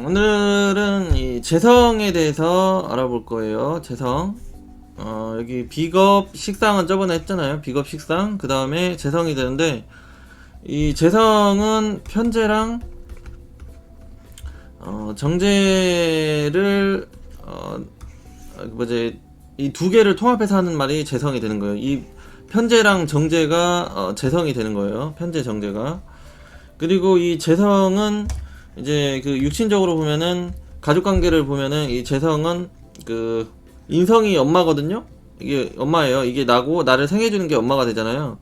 오늘은 이 재성에 대해서 알아볼 거예요. 재성. 여기 비겁 식상은 저번에 했잖아요. 비겁 식상. 그 다음에 재성이 되는데, 이 재성은 편재랑 정제를 이 두 개를 통합해서 하는 말이 재성이 되는 거예요. 이 편재랑 정제가 재성이 되는 거예요. 편재 정제가. 그리고 이 재성은 이제 그 육신적으로 보면은 가족관계를 보면은 이 재성은 그 인성이 엄마거든요. 이게 엄마예요. 이게 나고 나를 생해주는 게 엄마가 되잖아요.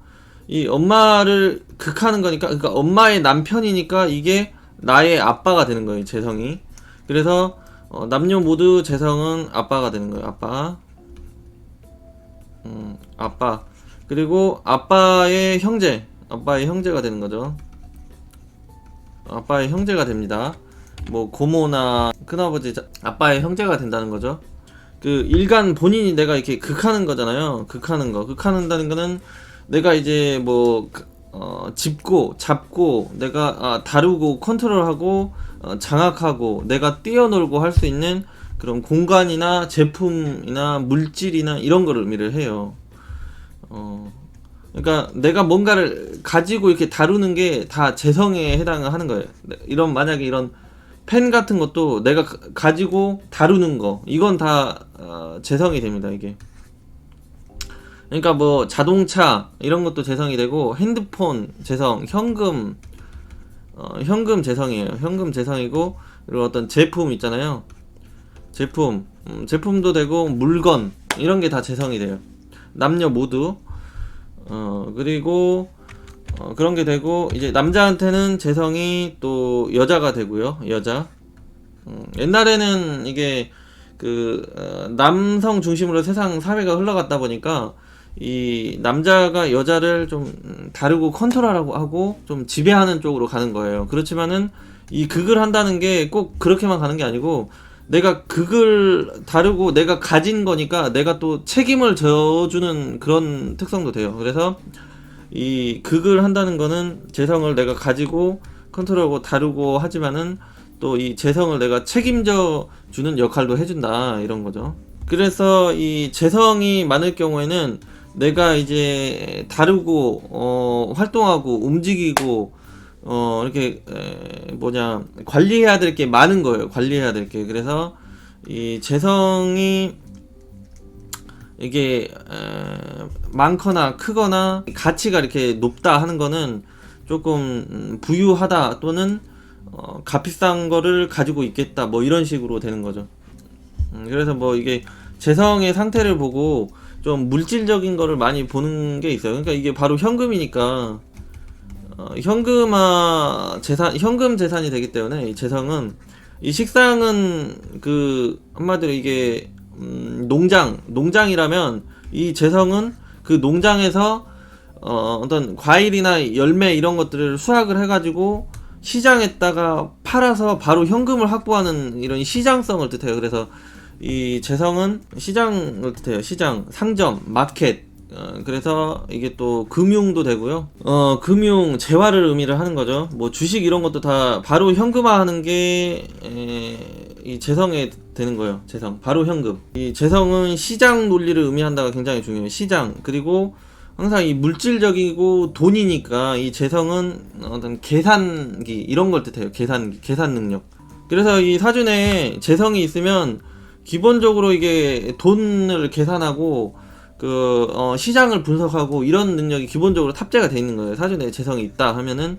이 엄마를 극하는 거니까, 그러니까 엄마의 남편이니까 이게 나의 아빠가 되는 거예요. 재성이. 그래서 남녀 모두 재성은 아빠가 되는 거예요. 아빠. 아빠. 그리고 아빠의 형제가 되는 거죠. 아빠의 형제가 됩니다. 뭐 고모나 큰아버지, 아빠의 형제가 된다는 거죠. 그 일간 본인이 내가 이렇게 극하는 거잖아요. 극하는다는 거는 내가 이제 뭐 잡고 내가 다루고 컨트롤하고 장악하고 내가 뛰어놀고 할 수 있는 그런 공간이나 제품이나 물질이나 이런 걸 의미를 해요. 그러니까 내가 뭔가를 가지고 이렇게 다루는 게 다 재성에 해당하는 거예요. 만약에 이런 펜 같은 것도 내가 가지고 다루는 거, 이건 다 재성이 됩니다. 이게. 그러니까 뭐 자동차 이런 것도 재성이 되고, 핸드폰 재성, 현금 재성이에요. 현금 재성이고, 그리고 어떤 제품 있잖아요. 제품도 되고, 물건 이런 게 다 재성이 돼요. 남녀 모두. 그리고 그런 게 되고, 이제 남자한테는 재성이 또 여자가 되고요. 여자. 옛날에는 이게 남성 중심으로 세상 사회가 흘러갔다 보니까 이 남자가 여자를 좀 다루고 컨트롤하고 하고 좀 지배하는 쪽으로 가는 거예요. 그렇지만은 이 극을 한다는 게 꼭 그렇게만 가는 게 아니고, 내가 극을 다루고 내가 가진 거니까 내가 또 책임을 져주는 그런 특성도 돼요. 그래서 이 극을 한다는 거는 재성을 내가 가지고 컨트롤하고 다루고 하지만은 또 이 재성을 내가 책임져 주는 역할도 해준다, 이런 거죠. 그래서 이 재성이 많을 경우에는 내가 이제 다루고 활동하고 움직이고 이렇게 관리해야 될 게 많은 거예요. 관리해야 될 게. 그래서 이 재성이 이게 많거나 크거나 가치가 이렇게 높다 하는 거는 조금 부유하다 또는 값비싼 거를 가지고 있겠다, 뭐 이런 식으로 되는 거죠. 그래서 뭐 이게 재성의 상태를 보고 좀 물질적인 거를 많이 보는 게 있어요. 그러니까 이게 바로 현금이니까 현금 재산이 되기 때문에, 이 재성은, 이 식상은 한마디로 이게 농장이라면 이 재성은 그 농장에서 어떤 과일이나 열매 이런 것들을 수확을 해가지고 시장에다가 팔아서 바로 현금을 확보하는 이런 시장성을 뜻해요. 그래서 이 재성은 시장을 뜻해요. 시장, 상점, 마켓. 그래서 이게 또 금융도 되고요. 금융, 재화를 의미를 하는 거죠. 뭐 주식 이런 것도 다 바로 현금화하는 게 이 재성에 되는 거예요. 재성, 바로 현금. 이 재성은 시장 논리를 의미한다가 굉장히 중요해요. 시장. 그리고 항상 이 물질적이고 돈이니까 이 재성은 어떤 계산기 이런 걸 뜻해요. 계산 능력. 그래서 이 사준에 재성이 있으면 기본적으로 이게 돈을 계산하고 시장을 분석하고 이런 능력이 기본적으로 탑재가 돼 있는 거예요. 사전에 재성이 있다 하면은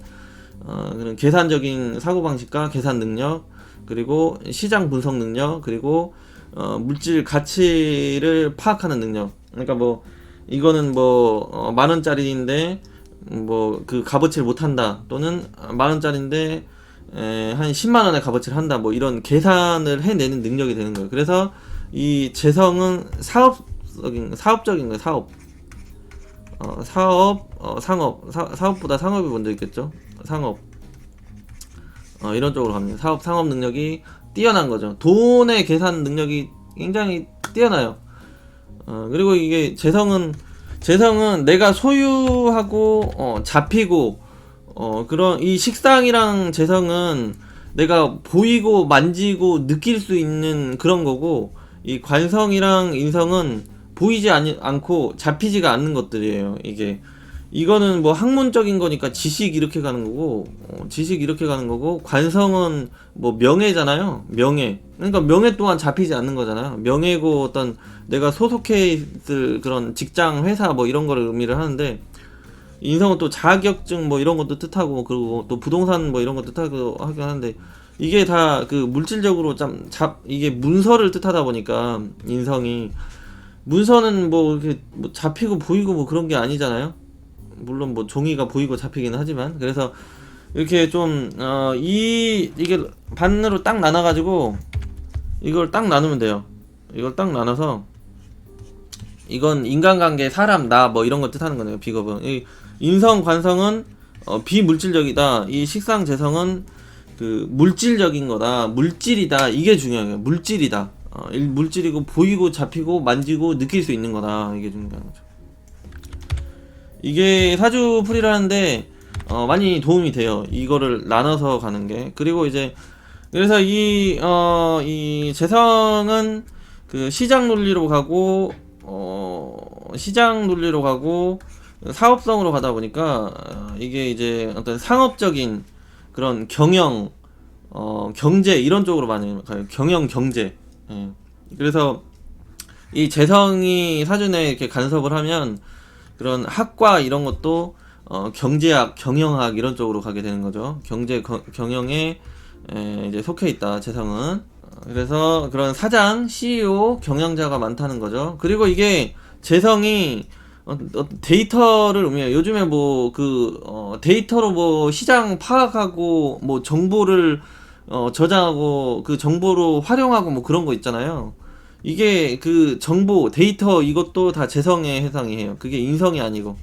그런 계산적인 사고방식과 계산 능력, 그리고 시장 분석 능력, 그리고 물질 가치를 파악하는 능력. 그러니까 뭐 이거는 뭐 만원짜리인데 뭐 그 값어치를 못한다, 또는 만원짜리인데 한 10만원의 값어치를 한다, 뭐 이런 계산을 해내는 능력이 되는 거예요. 그래서 이 재성은 사업적인 거예요. 사업보다 상업이 먼저 있겠죠. 상업. 이런 쪽으로 갑니다. 상업 능력이 뛰어난 거죠. 돈의 계산 능력이 굉장히 뛰어나요. 그리고 이게 재성은 내가 소유하고 잡히고 그런 이 식상이랑 재성은 내가 보이고 만지고 느낄 수 있는 그런 거고, 이 관성이랑 인성은 보이지 않고 잡히지가 않는 것들이에요. 이거는 뭐 학문적인 거니까 지식 이렇게 가는 거고, 지식 이렇게 가는 거고, 관성은 뭐 명예잖아요. 명예. 그러니까 명예 또한 잡히지 않는 거잖아요. 명예고 어떤 내가 소속해 있을 그런 직장, 회사 뭐 이런 거를 의미를 하는데, 인성은 또 자격증 뭐 이런 것도 뜻하고, 그리고 또 부동산 뭐 이런 것도 뜻하고 하긴 하는데, 이게 다 그 물질적으로 이게 문서를 뜻하다 보니까, 인성이 문서는 뭐 이렇게 뭐 잡히고 보이고 뭐 그런 게 아니잖아요. 물론 뭐 종이가 보이고 잡히기는 하지만, 그래서 이렇게 좀 이게 반으로 딱 나눠가지고 이걸 딱 나누면 돼요. 이걸 딱 나눠서, 이건 인간관계, 사람, 나 뭐 이런 거 뜻하는 거네요. 비겁은 이 인성, 관성은 비물질적이다. 이 식상, 재성은 그 물질적인 거다. 물질이다. 이게 중요해요. 물질이다. 물질이고 보이고 잡히고 만지고 느낄 수 있는 거다. 이게 중요한 거죠. 이게 사주풀이라는데 많이 도움이 돼요. 이거를 나눠서 가는 게. 그리고 이제 그래서 이 재성은 그 시장 논리로 가고, 시장 논리로 가고 사업성으로 가다 보니까 이게 이제 어떤 상업적인 그런 경영, 경제 이런 쪽으로 많이 가요. 경영, 경제. 예. 그래서 이 재성이 사전에 이렇게 간섭을 하면 그런 학과 이런 것도 경제학, 경영학 이런 쪽으로 가게 되는 거죠. 경영에 이제 속해 있다, 재성은. 그래서 그런 사장, CEO, 경영자가 많다는 거죠. 그리고 이게 재성이 데이터를 의미해요. 요즘에 뭐 데이터로 뭐 시장 파악하고 뭐 정보를 저장하고 그 정보로 활용하고 뭐 그런 거 있잖아요. 이게 그 정보, 데이터 이것도 다 재성에 해당해요. 그게 인성이 아니고.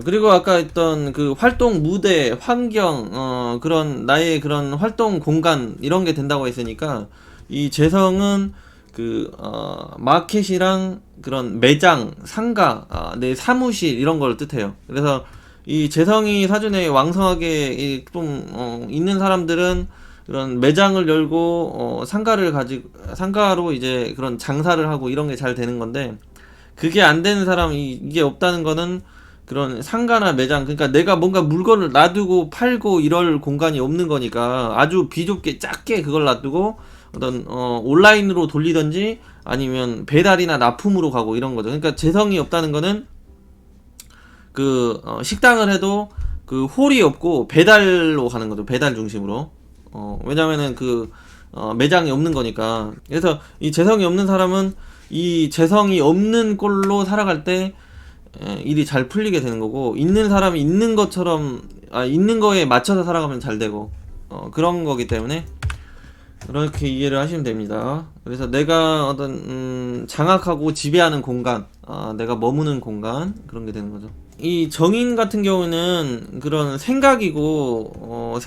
그리고 아까 했던 그 활동 무대, 환경, 그런 나의 그런 활동 공간 이런 게 된다고 했으니까, 이 재성은 마켓이랑 그런 매장, 상가, 내 사무실 이런 걸 뜻해요. 그래서 이 재성이 사전에 왕성하게 좀 있는 사람들은 그런 매장을 열고 상가로 이제 그런 장사를 하고 이런 게 잘 되는 건데, 그게 안 되는 사람이, 이게 없다는 거는 그런 상가나 매장, 그러니까 내가 뭔가 물건을 놔두고 팔고 이럴 공간이 없는 거니까 아주 비좁게 작게 그걸 놔두고 어떤 온라인으로 돌리던지 아니면 배달이나 납품으로 가고 이런 거죠. 그러니까 재성이 없다는 거는 식당을 해도 그 홀이 없고 배달로 가는 거죠. 배달 중심으로. 왜냐면은 매장이 없는 거니까. 그래서 이 재성이 없는 사람은 이 재성이 없는 꼴로 살아갈 때 일이 잘 풀리게 되는 거고, 있는 사람이 있는 것처럼 있는 거에 맞춰서 살아가면 잘 되고, 그런 거기 때문에 그렇게 이해를 하시면 됩니다. 그래서 내가 어떤 장악하고 지배하는 공간, 내가 머무는 공간, 그런 게 되는 거죠. 이 정인 같은 경우는 그런 생각이고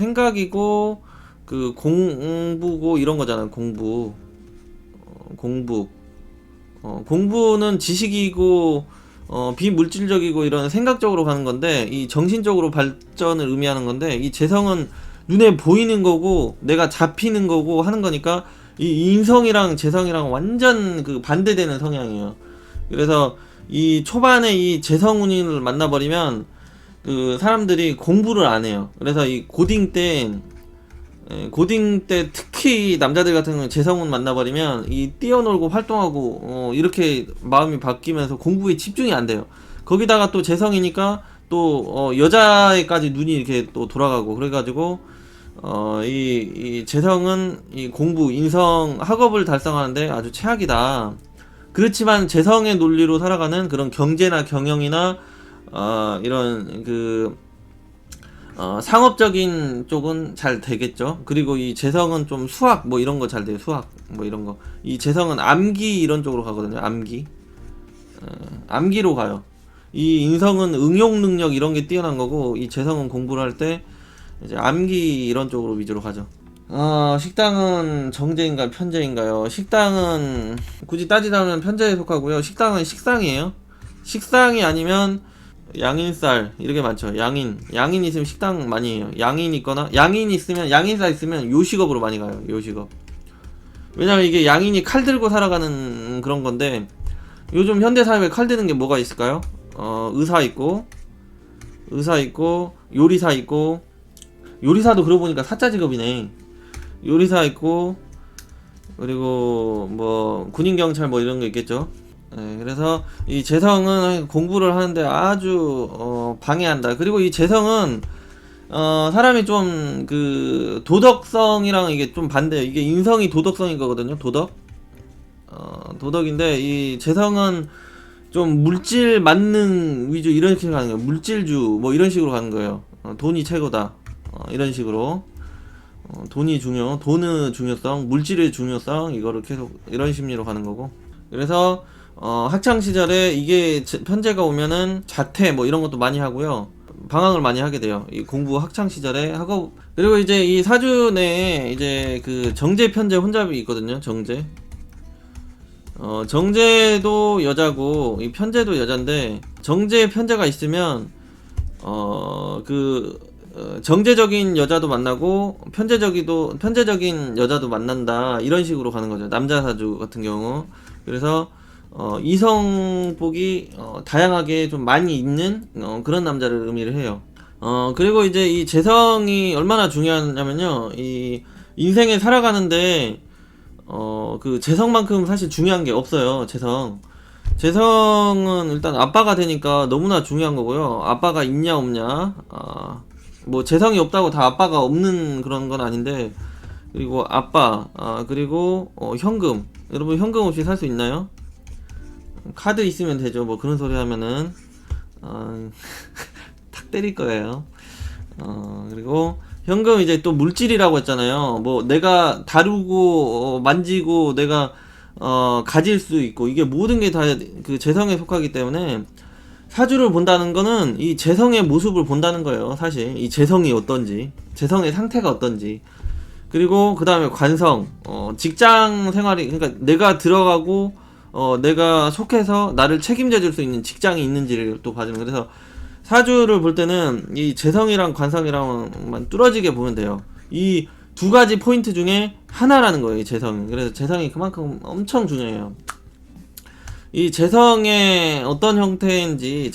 그 공부고 이런 거잖아요. 공부는 지식이고 비물질적이고 이런 생각적으로 가는 건데, 이 정신적으로 발전을 의미하는 건데, 이 재성은 눈에 보이는 거고 내가 잡히는 거고 하는 거니까, 이 인성이랑 재성이랑 완전 그 반대되는 성향이에요. 그래서 이 초반에 이 재성운인을 만나버리면 그 사람들이 공부를 안 해요. 그래서 이 고딩 때 특히 남자들 같은 경우는 재성운 만나버리면 이 뛰어놀고 활동하고 이렇게 마음이 바뀌면서 공부에 집중이 안 돼요. 거기다가 또 재성이니까 또 여자애까지 눈이 이렇게 또 돌아가고, 그래가지고 이 재성은 이 공부, 인성, 학업을 달성하는데 아주 최악이다. 그렇지만 재성의 논리로 살아가는 그런 경제나 경영이나 이런 상업적인 쪽은 잘 되겠죠. 그리고 이 재성은 좀 수학 뭐 이런 거 잘 돼요. 수학 뭐 이런 거. 이 재성은 암기 이런 쪽으로 가거든요. 암기로 가요. 이 인성은 응용 능력 이런 게 뛰어난 거고, 이 재성은 공부를 할 때 이제 암기 이런 쪽으로 위주로 가죠. 식당은 정제인가요, 편제인가요? 식당은 굳이 따지자면 편제에 속하고요. 식당은 식상이에요. 식상이 아니면 양인쌀 이렇게 많죠. 양인 있으면 식당 많이 해요. 양인 있거나 양인쌀 있으면 요식업으로 많이 가요. 요식업. 왜냐면 이게 양인이 칼 들고 살아가는 그런 건데, 요즘 현대 사회에 칼 드는 게 뭐가 있을까요? 의사 있고 요리사 있고, 요리사도 그러고 보니까 사자 직업이네. 요리사 있고, 그리고 뭐 군인 경찰 뭐 이런 거 있겠죠. 네, 그래서 이 재성은 공부를 하는데 아주 방해한다. 그리고 이 재성은 사람이 좀 그 도덕성이랑 이게 좀 반대예요. 이게 인성이 도덕성인 거거든요. 도덕인데, 이 재성은 좀 물질 만능 위주 이런 식으로 가는 거예요. 물질주 뭐 이런 식으로 가는 거예요. 돈이 최고다. 이런 식으로. 돈의 중요성, 물질의 중요성, 이거를 계속 이런 심리로 가는 거고. 그래서 학창 시절에 이게 편제가 오면은 자퇴 뭐 이런 것도 많이 하고요. 방황을 많이 하게 돼요. 이 공부 학창 시절에 하고. 그리고 이제 이 사주 내에 이제 그 정제 편제 혼잡이 있거든요. 정제도 여자고 이 편제도 여잔데, 정제 편제가 있으면 정제적인 여자도 만나고 편제적인 여자도 만난다, 이런 식으로 가는 거죠. 남자 사주 같은 경우. 그래서 이성복이 다양하게 좀 많이 있는 그런 남자를 의미를 해요. 그리고 이제 이 재성이 얼마나 중요하냐면요, 이 인생에 살아가는데 그 재성만큼 사실 중요한 게 없어요. 재성은 일단 아빠가 되니까 너무나 중요한 거고요. 아빠가 있냐 없냐, 뭐 재성이 없다고 다 아빠가 없는 그런 건 아닌데, 그리고 아빠, 그리고 현금. 여러분 현금 없이 살 수 있나요? 카드 있으면 되죠. 뭐 그런 소리 하면은 탁 때릴 거예요. 그리고 현금, 이제 또 물질이라고 했잖아요. 뭐 내가 다루고 만지고 내가 가질 수 있고, 이게 모든 게 다 그 재성에 속하기 때문에 사주를 본다는 거는 이 재성의 모습을 본다는 거예요. 사실 이 재성이 어떤지, 재성의 상태가 어떤지. 그리고 그 다음에 관성, 직장 생활이, 그러니까 내가 들어가고 내가 속해서 나를 책임져 줄 수 있는 직장이 있는지를 또 봐주는. 그래서 사주를 볼 때는 이 재성이랑 관성이랑만 뚫어지게 보면 돼요. 이 두 가지 포인트 중에 하나라는 거예요, 이 재성이. 그래서 재성이 그만큼 엄청 중요해요. 이 재성의 어떤 형태인지,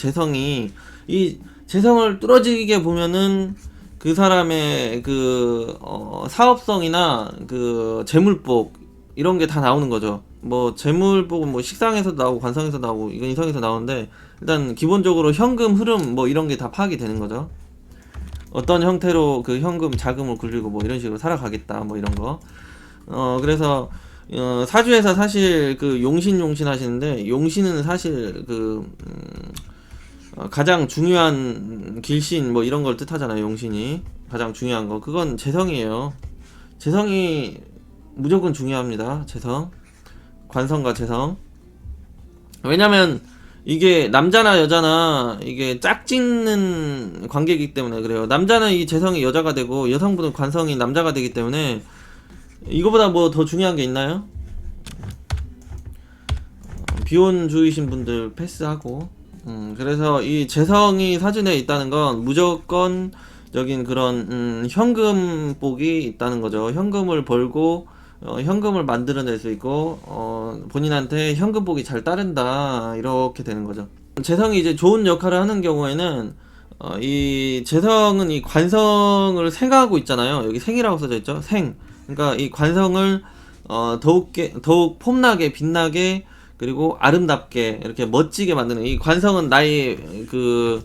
이 재성을 뚫어지게 보면은 그 사람의 그 사업성이나 그 재물복 이런 게 다 나오는 거죠. 뭐 재물복은 뭐 식상에서 나오고 관성에서 나오고 이건 이성에서 나오는데, 일단 기본적으로 현금 흐름 뭐 이런 게 다 파악이 되는 거죠. 어떤 형태로 그 현금 자금을 굴리고 뭐 이런 식으로 살아가겠다 뭐 이런 거. 그래서 사주에서 사실 그 용신 하시는데, 용신은 사실 그 가장 중요한 길신 뭐 이런 걸 뜻하잖아요. 용신이 가장 중요한 거, 그건 재성이에요. 재성이 무조건 중요합니다. 재성, 관성과 재성. 왜냐면 이게 남자나 여자나 이게 짝짓는 관계이기 때문에 그래요. 남자는 이 재성이 여자가 되고, 여성분은 관성이 남자가 되기 때문에 이거보다 뭐 더 중요한 게 있나요? 비혼주의신 분들 패스하고. 그래서 이 재성이 사주에 있다는 건 무조건적인 그런 현금복이 있다는 거죠. 현금을 벌고 현금을 만들어낼 수 있고, 본인한테 현금복이 잘 따른다, 이렇게 되는 거죠. 재성이 이제 좋은 역할을 하는 경우에는 이 재성은 이 관성을 생하고 있잖아요. 여기 생이라고 써져 있죠. 생. 그러니까 이 관성을 더욱 폼나게, 빛나게, 그리고 아름답게, 이렇게 멋지게 만드는, 이 관성은 나의 그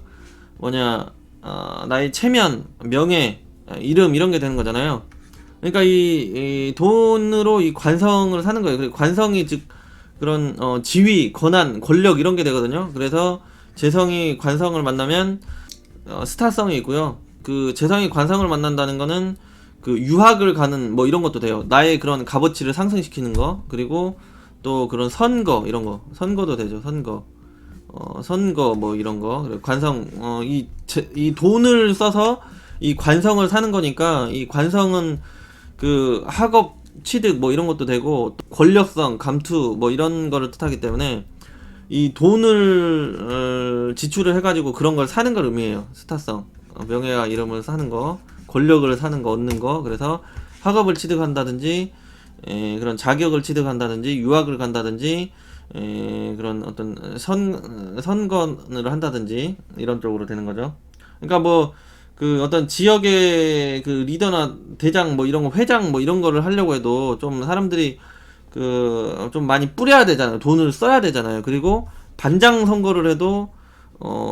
나의 체면, 명예, 이름 이런 게 되는 거잖아요. 그러니까 이 돈으로 이 관성을 사는 거예요. 그리고 관성이 즉 그런 지위, 권한, 권력 이런 게 되거든요. 그래서 재성이 관성을 만나면 스타성이 있고요. 그 재성이 관성을 만난다는 거는 그 유학을 가는 뭐 이런 것도 돼요. 나의 그런 값어치를 상승시키는 거. 그리고 또 그런 선거 이런 거, 선거도 되죠. 선거 뭐 이런 거. 그리고 관성, 이 돈을 써서 이 관성을 사는 거니까, 이 관성은 그 학업 취득 뭐 이런 것도 되고, 권력성, 감투 뭐 이런 거를 뜻하기 때문에, 이 돈을 지출을 해가지고 그런 걸 사는 걸 의미해요. 스타성, 명예와 이름을 사는 거, 권력을 사는 거, 얻는 거. 그래서 학업을 취득한다든지, 그런 자격을 취득한다든지, 유학을 간다든지, 그런 어떤 선거를 한다든지 이런 쪽으로 되는 거죠. 그러니까 뭐 그 어떤 지역의 그 리더나 대장 뭐 이런 거, 회장 뭐 이런 거를 하려고 해도 좀 사람들이 그 좀 많이 뿌려야 되잖아요. 돈을 써야 되잖아요. 그리고 반장 선거를 해도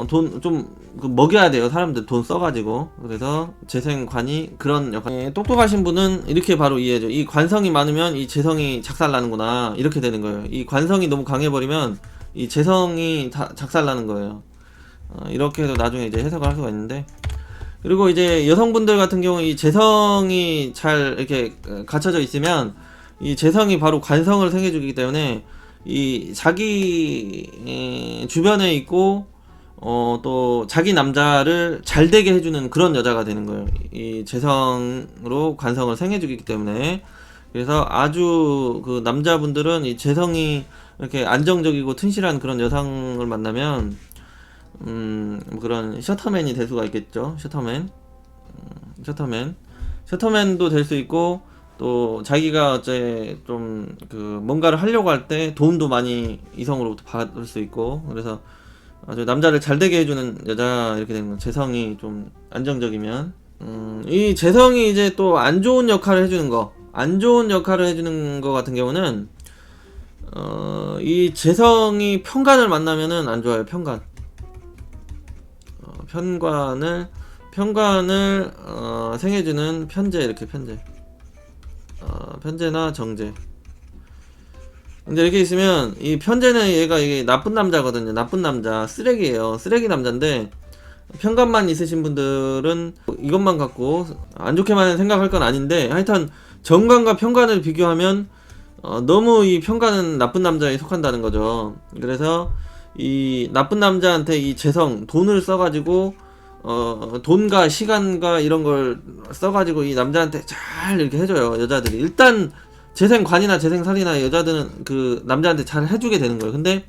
돈 좀 그 먹여야 돼요. 사람들 돈 써가지고. 그래서 재생관이 그런 역할. 똑똑하신 분은 이렇게 바로 이해해줘. 이 관성이 많으면 이 재성이 작살나는구나, 이렇게 되는 거예요. 이 관성이 너무 강해버리면 이 재성이 작살나는 거예요. 이렇게 해서 나중에 이제 해석을 할 수가 있는데, 그리고 이제 여성분들 같은 경우 이 재성이 잘 이렇게 갖춰져 있으면 이 재성이 바로 관성을 생겨주기 때문에 이 자기 주변에 있고 또 자기 남자를 잘 되게 해주는 그런 여자가 되는 거예요. 이 재성으로 관성을 생겨주기 때문에. 그래서 아주 그 남자분들은 이 재성이 이렇게 안정적이고 튼실한 그런 여성을 만나면 그런 셔터맨이 될 수가 있겠죠. 셔터맨도 될 수 있고, 또 자기가 어째 좀 그 뭔가를 하려고 할 때 도움도 많이 이성으로부터 받을 수 있고, 그래서 아주 남자를 잘 되게 해주는 여자, 이렇게 되는 거. 재성이 좀 안정적이면. 이 재성이 이제 또 안 좋은 역할을 해주는 거, 안 좋은 역할을 해주는 거 같은 경우는 이 재성이 편관을 만나면은 안 좋아요. 편관을 생해주는 편재, 이렇게 편재나 정재. 근데 이렇게 있으면 이 편재는 얘가 이게 나쁜 남자거든요. 나쁜 남자, 쓰레기예요. 쓰레기 남자인데 편관만 있으신 분들은 이것만 갖고 안 좋게만 생각할 건 아닌데, 하여튼 정관과 편관을 비교하면 너무 이 편관은 나쁜 남자에 속한다는 거죠. 그래서 이 나쁜 남자한테 이 재성, 돈을 써가지고 돈과 시간과 이런 걸 써가지고 이 남자한테 잘 이렇게 해줘요. 여자들이 일단 재생관이나 재생살이나 여자들은 그 남자한테 잘 해주게 되는 거예요. 근데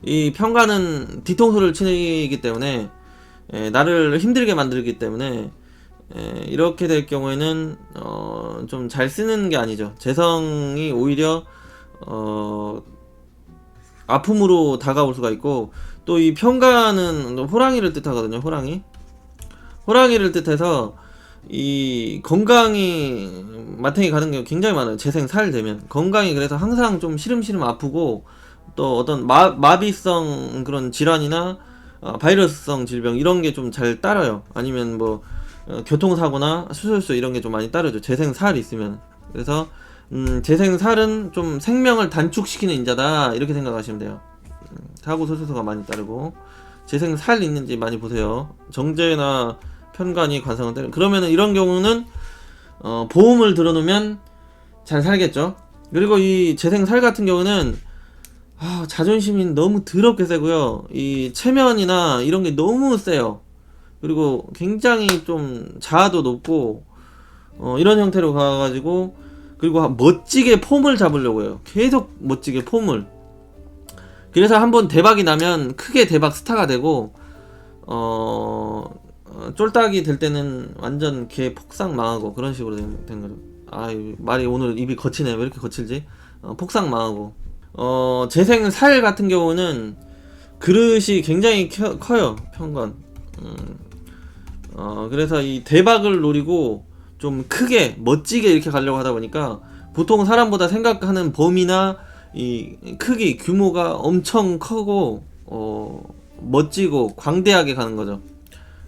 이 편관은 뒤통수를 치기 때문에 나를 힘들게 만들기 때문에 이렇게 될 경우에는 좀 잘 쓰는 게 아니죠. 재성이 오히려 아픔으로 다가올 수가 있고, 또 이 편관은 호랑이를 뜻하거든요. 호랑이를 뜻해서 이 건강이 마탱이 가는 경우 굉장히 많아요. 재생살 되면 건강이, 그래서 항상 좀 시름시름 아프고, 또 어떤 마비성 그런 질환이나 바이러스성 질병 이런 게 좀 잘 따라요. 아니면 뭐 교통사고나 수술수 이런 게 좀 많이 따르죠. 재생살이 있으면. 그래서 재생살은 좀 생명을 단축시키는 인자다, 이렇게 생각하시면 돼요. 사고 수술수가 많이 따르고 재생살 있는지 많이 보세요. 정제나 편관이 관성을 때리는, 그러면은 이런 경우는 보험을 들어놓으면 잘 살겠죠. 그리고 이 재생살 같은 경우는 자존심이 너무 더럽게 세고요. 이 체면이나 이런 게 너무 세요. 그리고 굉장히 좀 자아도 높고 이런 형태로 가가지고, 그리고 멋지게 폼을 잡으려고 해요. 계속 멋지게 폼을. 그래서 한번 대박이 나면 크게 대박 스타가 되고, 쫄딱이 될 때는 완전 개 폭삭 망하고 그런 식으로 된 거죠. 말이 오늘 입이 거치네. 왜 이렇게 거칠지? 폭삭 망하고. 재생살 같은 경우는 그릇이 굉장히 커요. 편관. 그래서 이 대박을 노리고 좀 크게 멋지게 이렇게 가려고 하다 보니까 보통 사람보다 생각하는 범위나 이 크기, 규모가 엄청 크고 멋지고 광대하게 가는 거죠.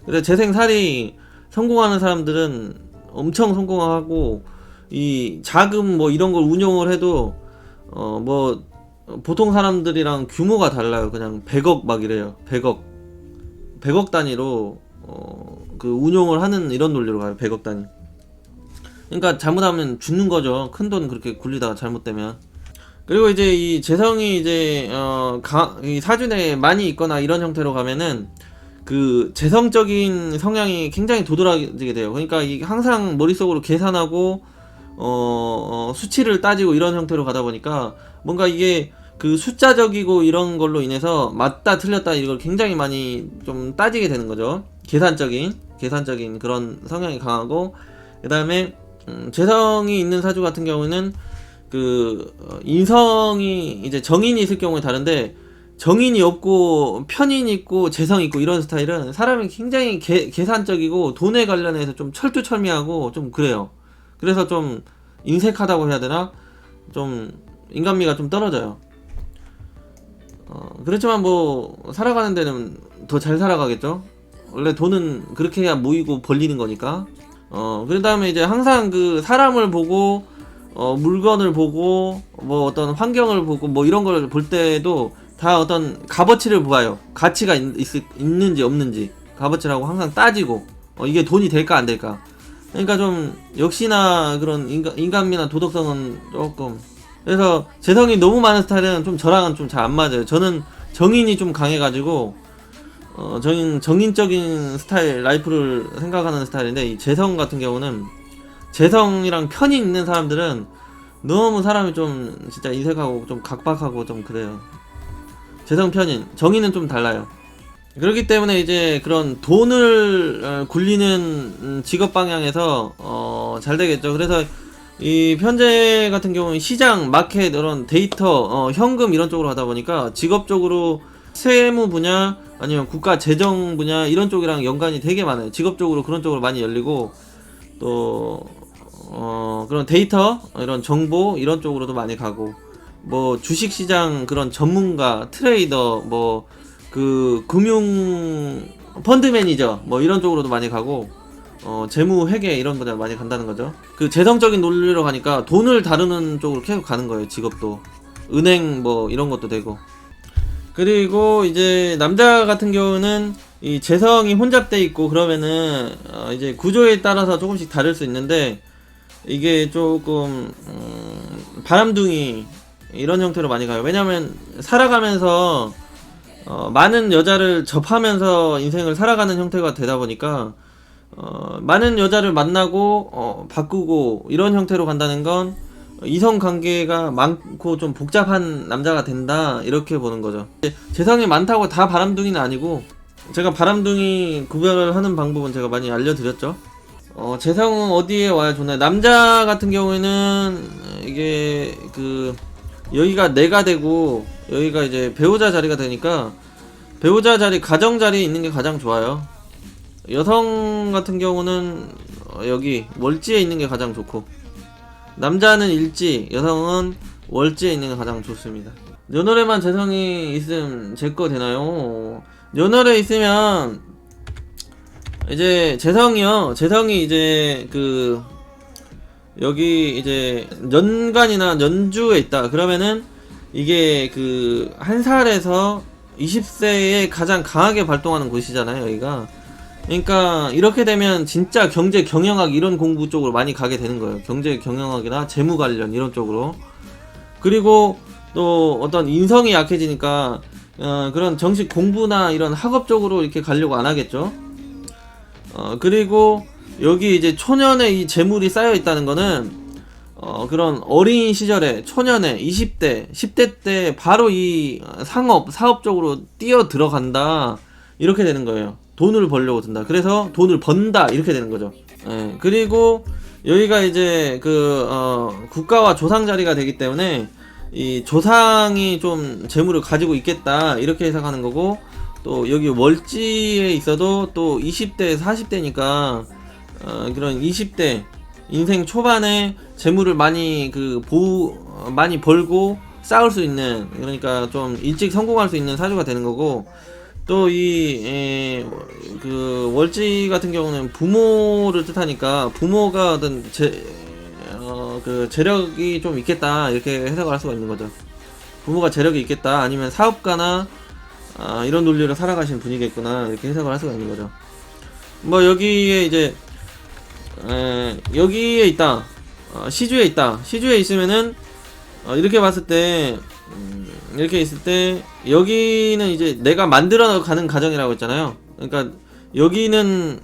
그래서 재생살이 성공하는 사람들은 엄청 성공하고, 이 자금 뭐 이런 걸 운용을 해도 뭐 보통 사람들이랑 규모가 달라요. 그냥 100억 막 이래요. 100억 단위로 그 운용을 하는 이런 논리로 가요. 100억 단위. 그러니까 잘못하면 죽는 거죠. 큰 돈 그렇게 굴리다가 잘못되면. 그리고 이제 이 재성이 이제 이 사주에 많이 있거나 이런 형태로 가면은 그 재성적인 성향이 굉장히 도드라지게 돼요. 그러니까 이 항상 머릿속으로 계산하고 수치를 따지고 이런 형태로 가다 보니까 뭔가 이게 그 숫자적이고 이런 걸로 인해서 맞다 틀렸다 이걸 굉장히 많이 좀 따지게 되는 거죠. 계산적인 그런 성향이 강하고, 그 다음에 재성이 있는 사주 같은 경우는 인성이 이제 정인이 있을 경우에 다른데, 정인이 없고 편인이 있고 재성이 있고 이런 스타일은 사람이 굉장히 계산적이고 돈에 관련해서 좀 철두철미하고 좀 그래요. 그래서 좀 인색하다고 해야 되나? 좀 인간미가 좀 떨어져요. 그렇지만 뭐 살아가는 데는 더 잘 살아가겠죠. 원래 돈은 그렇게 해야 모이고 벌리는 거니까. 그 다음에 이제 항상 그 사람을 보고 물건을 보고 뭐 어떤 환경을 보고 뭐 이런 걸 볼 때도 다 어떤 값어치를 보아요. 가치가 있는지 없는지 값어치라고 항상 따지고, 이게 돈이 될까 안 될까. 그러니까 좀 역시나 그런 인간미나 도덕성은 조금, 그래서 재성이 너무 많은 스타일은 좀 저랑은 좀 잘 안 맞아요. 저는 정인이 좀 강해가지고 저는 정인적인 스타일, 라이프를 생각하는 스타일인데, 이 재성 같은 경우는, 재성이랑 편이 있는 사람들은 너무 사람이 좀 진짜 인색하고 좀 각박하고 좀 그래요. 재성 편인, 정인은 좀 달라요. 그렇기 때문에 이제 그런 돈을 굴리는 직업 방향에서 잘 되겠죠. 그래서 이 편제 같은 경우는 시장, 마켓, 이런 데이터, 현금 이런 쪽으로 하다 보니까 직업적으로 세무 분야 아니면 국가 재정 분야 이런 쪽이랑 연관이 되게 많아요. 직업적으로 그런 쪽으로 많이 열리고, 또 그런 데이터, 이런 정보 이런 쪽으로도 많이 가고, 뭐 주식시장 그런 전문가, 트레이더, 뭐 그 금융 펀드 매니저 뭐 이런 쪽으로도 많이 가고, 재무 회계 이런 분야 많이 간다는 거죠. 그 재성적인 논리로 가니까 돈을 다루는 쪽으로 계속 가는 거예요. 직업도 은행 뭐 이런 것도 되고. 그리고 이제 남자 같은 경우는 이 재성이 혼잡돼 있고 그러면은 이제 구조에 따라서 조금씩 다를 수 있는데, 이게 조금 바람둥이 이런 형태로 많이 가요. 왜냐면 살아가면서 많은 여자를 접하면서 인생을 살아가는 형태가 되다 보니까 많은 여자를 만나고 바꾸고 이런 형태로 간다는 건 이성 관계가 많고 좀 복잡한 남자가 된다, 이렇게 보는 거죠. 재성이 많다고 다 바람둥이는 아니고, 제가 바람둥이 구별을 하는 방법은 제가 많이 알려드렸죠. 재성은 어디에 와야 좋나요? 남자 같은 경우에는 이게 여기가 내가 되고 여기가 이제 배우자 자리가 되니까, 배우자 자리, 가정 자리에 있는 게 가장 좋아요. 여성 같은 경우는 여기 월지에 있는 게 가장 좋고, 남자는 일지, 여성은 월지에 있는 게 가장 좋습니다. 연월에만 재성이 있음 제 거 되나요? 연월에 있으면 이제 재성이 이제 여기 이제 연간이나 연주에 있다 그러면은, 이게 한 살에서 20세에 가장 강하게 발동하는 곳이잖아요, 여기가. 그러니까 이렇게 되면 진짜 경제 경영학 이런 공부 쪽으로 많이 가게 되는 거예요. 경제 경영학이나 재무 관련 이런 쪽으로. 그리고 또 어떤 인성이 약해지니까 그런 정식 공부나 이런 학업 쪽으로 이렇게 가려고 안 하겠죠. 그리고 여기 이제 초년에 이 재물이 쌓여 있다는 거는 그런 어린 시절에 초년에 20대, 10대 때 바로 이 사업 쪽으로 뛰어 들어간다, 이렇게 되는 거예요. 돈을 벌려고 든다. 그래서 돈을 번다, 이렇게 되는 거죠. 예. 그리고 여기가 이제 국가와 조상 자리가 되기 때문에 이 조상이 좀 재물을 가지고 있겠다, 이렇게 해석하는 거고, 또 여기 월지에 있어도 또 20대, 40대니까 그런 20대 인생 초반에 재물을 많이 많이 벌고 쌓을 수 있는, 그러니까 좀 일찍 성공할 수 있는 사주가 되는 거고, 또 월지 같은 경우는 부모를 뜻하니까, 부모가 어떤 재력이 좀 있겠다, 이렇게 해석을 할 수가 있는 거죠. 부모가 재력이 있겠다, 아니면 사업가나 이런 논리로 살아가시는 분이겠구나, 이렇게 해석을 할 수가 있는 거죠. 뭐 여기에 이제 여기에 있다, 시주에 있다, 시주에 있으면은 이렇게 봤을 때 이렇게 있을 때 여기는 이제 내가 만들어 가는 가정이라고 했잖아요. 그러니까 여기는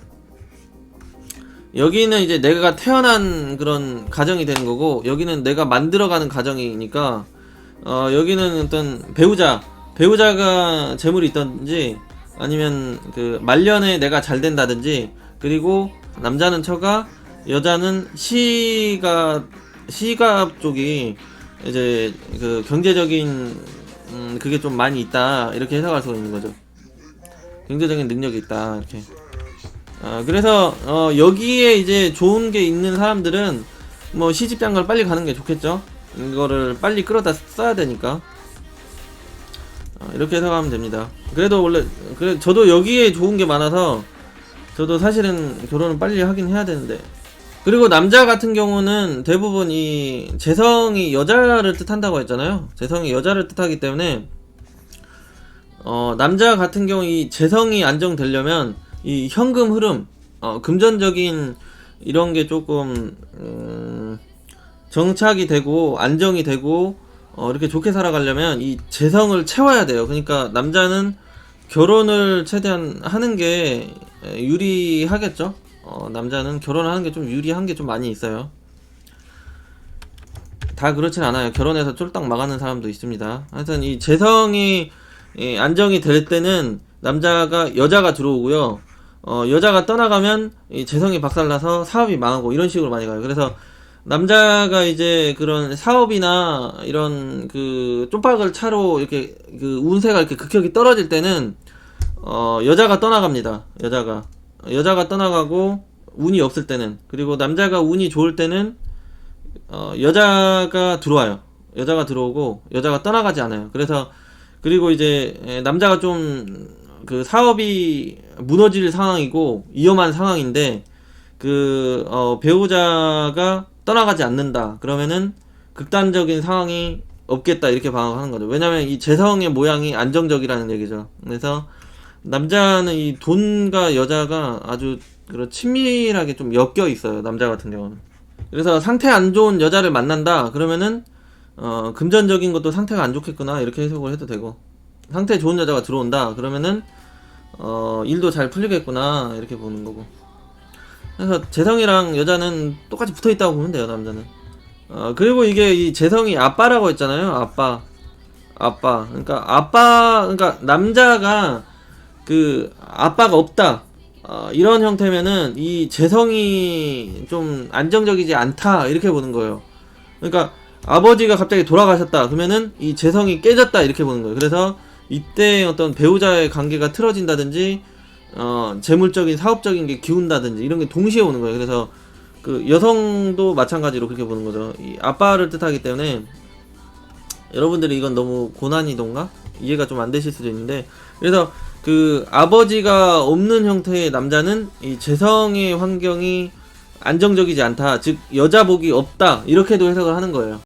이제 내가 태어난 그런 가정이 되는 거고, 여기는 내가 만들어 가는 가정이니까, 여기는 어떤 배우자가 재물이 있던지 아니면 그 말년에 내가 잘 된다든지, 그리고 남자는 처가, 여자는 시갑 쪽이 이제 그 경제적인 그게 좀 많이 있다, 이렇게 해석할 수가 있는 거죠. 경제적인 능력이 있다, 이렇게. 그래서 여기에 이제 좋은 게 있는 사람들은 뭐 시집장가를 빨리 가는 게 좋겠죠. 이거를 빨리 끌어다 써야 되니까. 이렇게 해석하면 됩니다. 그래도 원래 저도 여기에 좋은 게 많아서 저도 사실은 결혼을 빨리 하긴 해야 되는데. 그리고 남자 같은 경우는 대부분 이 재성이 여자를 뜻한다고 했잖아요. 재성이 여자를 뜻하기 때문에 남자 같은 경우 이 재성이 안정되려면 이 현금 흐름, 금전적인 이런 게 조금 정착이 되고 안정이 되고 이렇게 좋게 살아가려면 이 재성을 채워야 돼요. 그러니까 남자는 결혼을 최대한 하는 게 유리하겠죠. 남자는 결혼하는 게 좀 유리한 게 좀 많이 있어요. 다 그렇진 않아요. 결혼해서 쫄딱 망하는 사람도 있습니다. 하여튼 이 재성이 안정이 될 때는 여자가 들어오고요. 여자가 떠나가면 이 재성이 박살나서 사업이 망하고 이런 식으로 많이 가요. 그래서 남자가 이제 그런 사업이나 이런 그 쪽박을 차로 이렇게 그 운세가 이렇게 극격이 떨어질 때는 여자가 떠나갑니다. 여자가 떠나가고 운이 없을 때는, 그리고 남자가 운이 좋을 때는 여자가 들어와요. 여자가 들어오고 여자가 떠나가지 않아요. 그리고 이제 남자가 좀 그 사업이 무너질 상황이고 위험한 상황인데 배우자가 떠나가지 않는다 그러면은 극단적인 상황이 없겠다, 이렇게 방어하는 거죠. 왜냐면 이 재성의 모양이 안정적이라는 얘기죠. 그래서 남자는 이 돈과 여자가 아주 친밀하게 좀 엮여 있어요, 남자 같은 경우는. 그래서 상태 안 좋은 여자를 만난다 그러면은 금전적인 것도 상태가 안 좋겠구나, 이렇게 해석을 해도 되고, 상태 좋은 여자가 들어온다 그러면은 일도 잘 풀리겠구나, 이렇게 보는 거고. 그래서 재성이랑 여자는 똑같이 붙어있다고 보면 돼요, 남자는. 그리고 이게 이 재성이 아빠라고 했잖아요. 아빠. 그러니까 남자가 그 아빠가 없다, 이런 형태면은 이 재성이 좀 안정적이지 않다, 이렇게 보는 거예요. 그러니까 아버지가 갑자기 돌아가셨다 그러면은 이 재성이 깨졌다, 이렇게 보는 거예요. 그래서 이때 어떤 배우자의 관계가 틀어진다든지 재물적인 사업적인 게 기운다든지 이런 게 동시에 오는 거예요. 그래서 그 여성도 마찬가지로 그렇게 보는 거죠. 이 아빠를 뜻하기 때문에 여러분들이 이건 너무 고난이동가 이해가 좀 안 되실 수도 있는데, 그래서 그 아버지가 없는 형태의 남자는 이 재성의 환경이 안정적이지 않다, 즉 여자복이 없다, 이렇게도 해석을 하는 거예요.